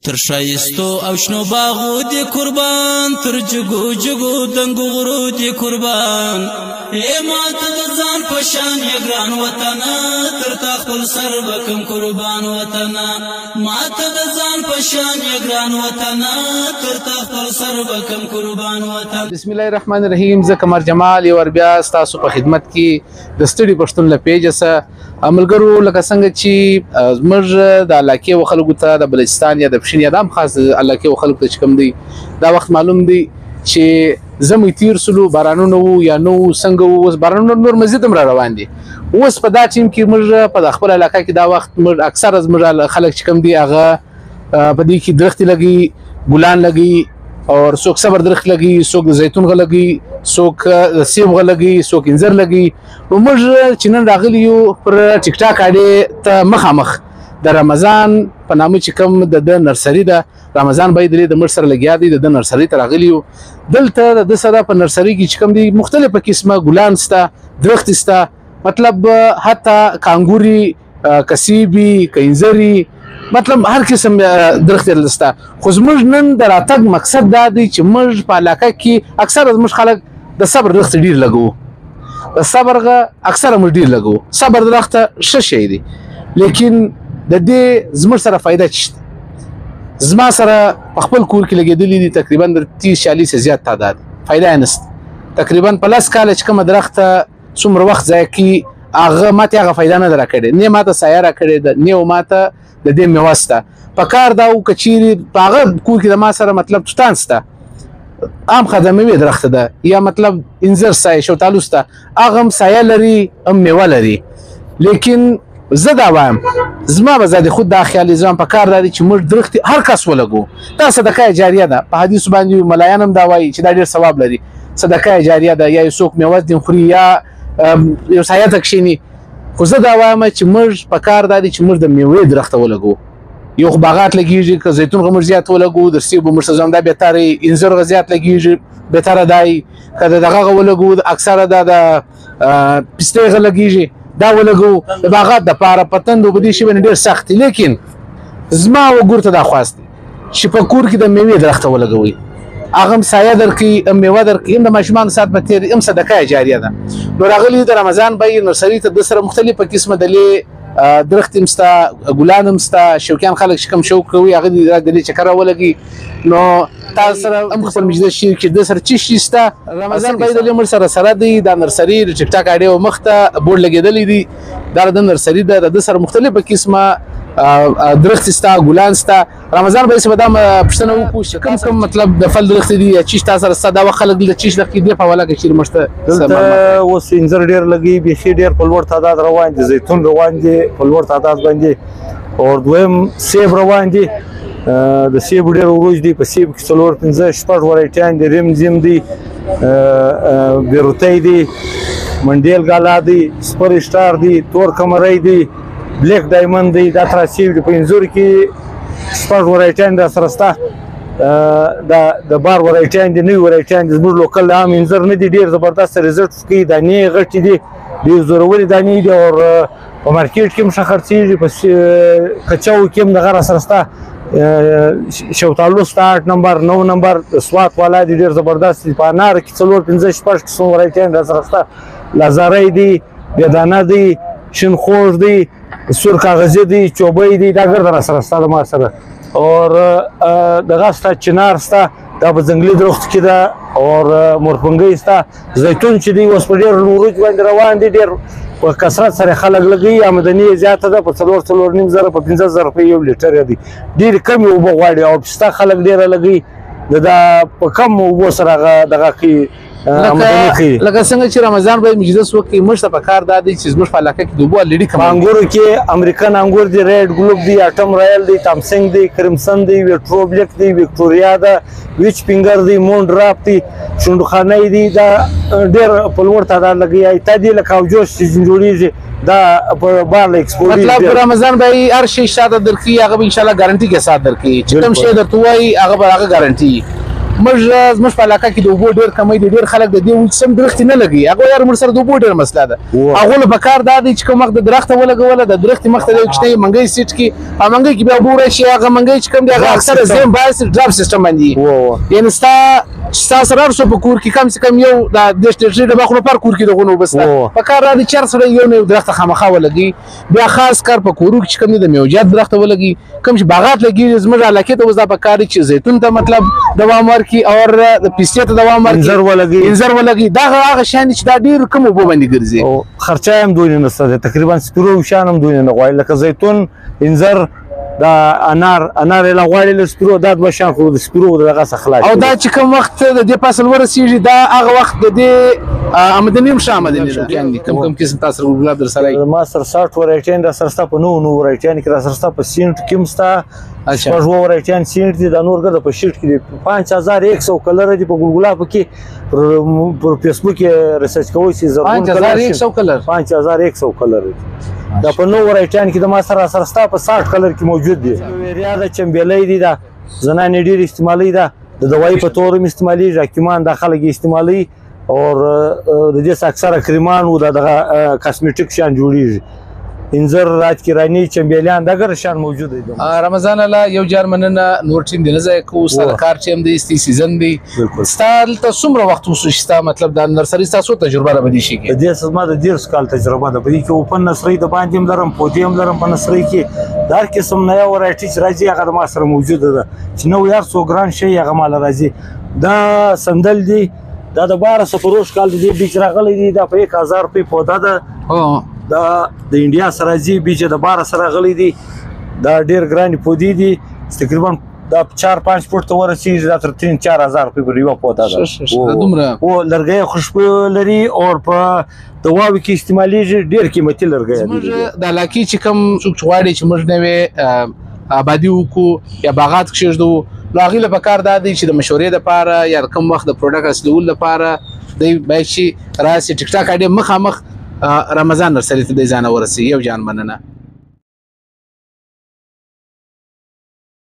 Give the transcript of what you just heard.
تر شایستو او شنو باغو دی قربان تر جگو جگو دنگو غرو دی قربان ای ماتا د ځان پشان یگران وطنا تر تا خپل سر بکم قربان وطنا ماتا د ځان پشان یگران وطنا تر تا خپل سر بکم قربان وطنا. بسم الله الرحمن الرحیم. زه قمر جمال یو ور بیا ستاسو په خدمت کې د ستړي پښتون له پیج سره عملګرو لکه څنګه چې زموږ د علاقې و خلکو ته د بلوچستان یا د پښین یا د خاص علاقې و خلکو ته چې کوم دی دا وخت معلوم دی چې زموږ تیر سلو بارانونه وو یا نو څنګه وو اوس بارانونه نور مزید هم را روان دي. اوس په دا ټیم کې موږ په خپل علاقه کې دا وخت موږ اکثره زموږ خلک چې کوم دی هغه په دې کې درختي لګي ګلان لګي اور څوک صبر درخت لګي څوک د زیتون غ لګي څوک د سیب غ لګي څوک انځر لګي. نو موږ چې نن راغلي یو پر ټیک ټاک اډې ته مخامخ د رمضان په نامه چې کوم د نرسري ده رمضان باید د مر سره لګیا دی د نرسري ته راغلي یو. دلته د سره په نرسري کې چې کوم دي مختلفه قسمه ګلان سته درخت سته مطلب حتی کانګوري کسیبي کینځري مطلب هر قسم درخت لسته. خو زموږ نن د راتګ مقصد دا دی چې موږ په علاقه کې اکثره زموږ خلک د صبر درخت ډیر لګو د صبر غ اکثره موږ ډیر لګو. صبر درخت ښه شی دی لیکن د دې زموږ سره فائدہ شته. زما سره په خپل کور کې لګېدلې دي تقریبا 30-40 زیات تعداد فائدہ یې نشته. تقریبا په لاس کال چې کوم درخت څومره وخت ځای کې هغه ماته هغه فائدہ نه درکړي نه ماته سایه راکړي د نه ماته د دې میوسته په کار دا او کچيري هغه کور کې د ما سره مطلب توتان سته عام خدمه درخت ده یا مطلب انځر سایه شوتالو سته هغه هم سایه لري هم میوه لري. لیکن زه دا وایم زما به زاد خود دا خیال زم په کار دادی چې موږ درخت هر کس ولګو. دا صدقه جاریه ده په حدیث باندې ملایان هم دا وایي چې دا ډیر ثواب لري. صدقه جاریه ده یا څوک میوه دین خوري یا یو سایه تکشینی. خو زه دا وایم چې موږ په کار دادی چې موږ د میوې درخت ولګو. یو باغات لګیږي که زیتون غمر زیات ولګو د سیب مرسزم دا به تاري انځر غزيات لګیږي به تر دای کله دغه ولګو اکثره د پسته غ لګیږي دا ولګو د باغات د پاره پتند وبدي شي ډیر سخت. لیکن زما وګورته دا خواسته چې په کور کې د میوې درخت ولګوي اغم سایه درکې میوه درکې د ماشومان سات په تیر ام صدقه جاریه ده. نو راغلی د رمضان به نرسري ته د سره مختلفه قسمه دلې درخت مستا ګلان مستا شوکیان خلک شکم شوق کوي هغه د دې چکر ولګي. نو تاسو سره هم خپل مجلس شي کې د سره چی شيستا رمضان به د لمر سره دی د نرسري د ټیک ټاک اډیو مخته بورډ لګیدلې دي د نرسري د سره مختلفه قسمه درخت ستا ګلان ستا. رمضان به څه بدام پښتنه وکړو کوم مطلب د فل درخت دي چې تاسو سره دا خلک د چیش لکه دی په ولا کې چیر مشته اوس انځر ډیر لګي به خي ډیر په لوړ تعداد روان دي زیتون روان دي په لوړ تعداد باندې او دویم سیب روان دي د سیب ډیر وروج دي په سیب کې څلور 15 شپږ ورایټیان دي ریم زم دي بیروتي دي منډیل ګالا دي سپر سٹار دي تور کمرای دي بلیک ډایمند دی دا تراسیو دی په انځور کې سپږ ورایټیان د سرستا د بار ورایټیان دی نوی ورایټیان د زموږ لوکل عام انځر نه دی ډیر زبردست ریزلټ کوي دانې غټې دي ډیر زوروري دانې دي او په مارکیټ کې هم ښه خرڅېږي په کچاو کې هم دغه سرستا شوتالو ستا 8 نمبر 9 نمبر سوات والا دی ډیر زبردست دی. په انار کې څلور 15 شپږ قسم ورایټیان د سرستا لازاري دی بېدانه دی شین خوږ دی سور کاغذی دی چوبای دی دا ګرځره سره ستاسو ما سره او دغه ستا چنار ستا دا په ځنګلي درخت کې ده او مورپنګي ستا زیتون چې دی اوس په ډېر نوروز باندې روان دي ډېر په کثرت سره خلک لګي آمدني زیاته ده په 4.5 زره په 15 روپۍ یو لیټر دی ډېر کم اوبه غواړي او ستا خلک ډېره لګي دا په کم اوبو سره دغه کې لکه څنګه چې رمضان به مجلس وکړي مشته په کار دادی چې زموږ په علاقه کې د اوبو لړۍ کم انګورو کې امریکن انګور دی ریډ ګلوب دی اټم رایل دی تامسنګ دی کرمسن دی ویټرو بلیک دی وکټوریا ده ویچ فینګر دی مون ډراپ دی شونډخانه دی دا ډېر په لوړ تعداد لګي ایته دی لکه او جوش چې جوړیږي دا په بار ایکسپورټ مطلب رمضان به هر شي شاته درکې هغه ان شاء الله ګارانټي کې ساتھ درکې چې کوم شی درته وایي هغه به هغه ګارانټي. موږ په علاقه کې د اوبو ډېر کمی دی، ډېر خلک د دې سم درختې نه لګوي، هغوی یار موږ سره د اوبو ډېر مسله ده. هغو له پکار دا دی چې کوم وخت د درخته ولګوله د درختې مخ ته د یو کوچنی منګی سیټ کړي او منګی کې بیا اوبه ورشي، هغه منګی چې کوم دی هغه اکثره زیم باعث ډراپ سیسټم باندې یعنې ستا سره هر څه په کور کې کم سے کم یو د 10 ډبه خو لپاره کور کې دغه اوبه شته، پکار دا دی چې هر سړی یو نه یو درخته خامخا ولګي. بیا خاص کار په کورو کې چې کوم دی د میوجات درخته ولګي، کوم چې باغات لګي زموږ علاقې ته اوس دا پکار دی چې زیتون ته مطلب دوام ورکړي او د پیستې ته دوام ورکړي، انځر ولګي. دا هغه شیان دي چې دا ډېر کم اوبو باندې ګرځي او خرچه هم دونه نشته دی، تقریبا سپرو شان هم دونه نه غواړي، لکه زیتون، انځر، دا انار له غواړي له سپرو دا دوه شان خو د سپرو دغه څخه خلاص. او دا چې کوم وخت د دې فصل ورسېږي دا هغه وخت د دې آمدني هم ښه آمدني ده، یعنې کوم قسم تاسو سره ګلاب در سره ما سره 60 ورایټیان را سره شته، په نوو ورایټیان کې را سره شته، په سینټ کې هم شته، شپږ ورایټیان سینټ دي، دا نور ګرده په شیټ کې دي. 5100 کلر دي په ګلاب کې، پر فیسبوک کې ریسرچ کوئ چې زرغون 5100 کلر 5100 کلر دي. دا په نو ورایټیان کې د ما سره سره په 60 کلر کې موجود دي. ویریا د چمبیلې دي، دا زنانې ډېر استعمالي ده، د دوایي په تور هم استعمالي، حکیمان دا خلک استعمالي او د دې اکثره کریمان او دغه کاسمیټیک شان جوړیږي. انځر، راجکراني، چمبیلیان دغه شان موجود دي. رمضان الله یو جار مننه، نور ټیم دی نه ځای کو سره کار چې هم دی استی سیزن دی. ستاسو ته څومره وخت وسوستا مطلب د نرسري تاسو تجربه را بدی شي کې؟ د دې سزما د 10 کال تجربه ده، په دې کې اوپن نرسري د باندې هم لرم، پودي هم لرم، په نرسري کې دا قسم نه یو ورایټي چې راځي هغه ما سره موجوده ده چې نو یار سو ګران شي هغه مال راځي. دا سندل دی، دا د 1200 فروش کال دی، بیچ راغلی دی، دا په 1000 روپۍ پودا ده. دا د انډیا سره راځي، بیچ د 12 سره غلی دی، دا ډېر ګرانې پودې دي، تقریبا دا 4-5 فوټ ته ورسېږي، دا تر 3-4000 روپۍ پورې یوه پوده ده. او لرګی خوشبو لري او په دواوو کې استعمالیږي، ډېر قیمتي لرګی دی. زموږ د علاقې چې کوم څوک چې غواړي چې موږ نوې آبادي وکړو یا باغات کښېږدو، نو هغوی له پکار دا دی چې د مشورې دپاره یا کوم وخت د پروډکټ اصلولو لپاره دی باید چې راسي ټیک ټاک اډې مخامخ رمضان نرسري ته د ځانه ورسي. یو جان مننه.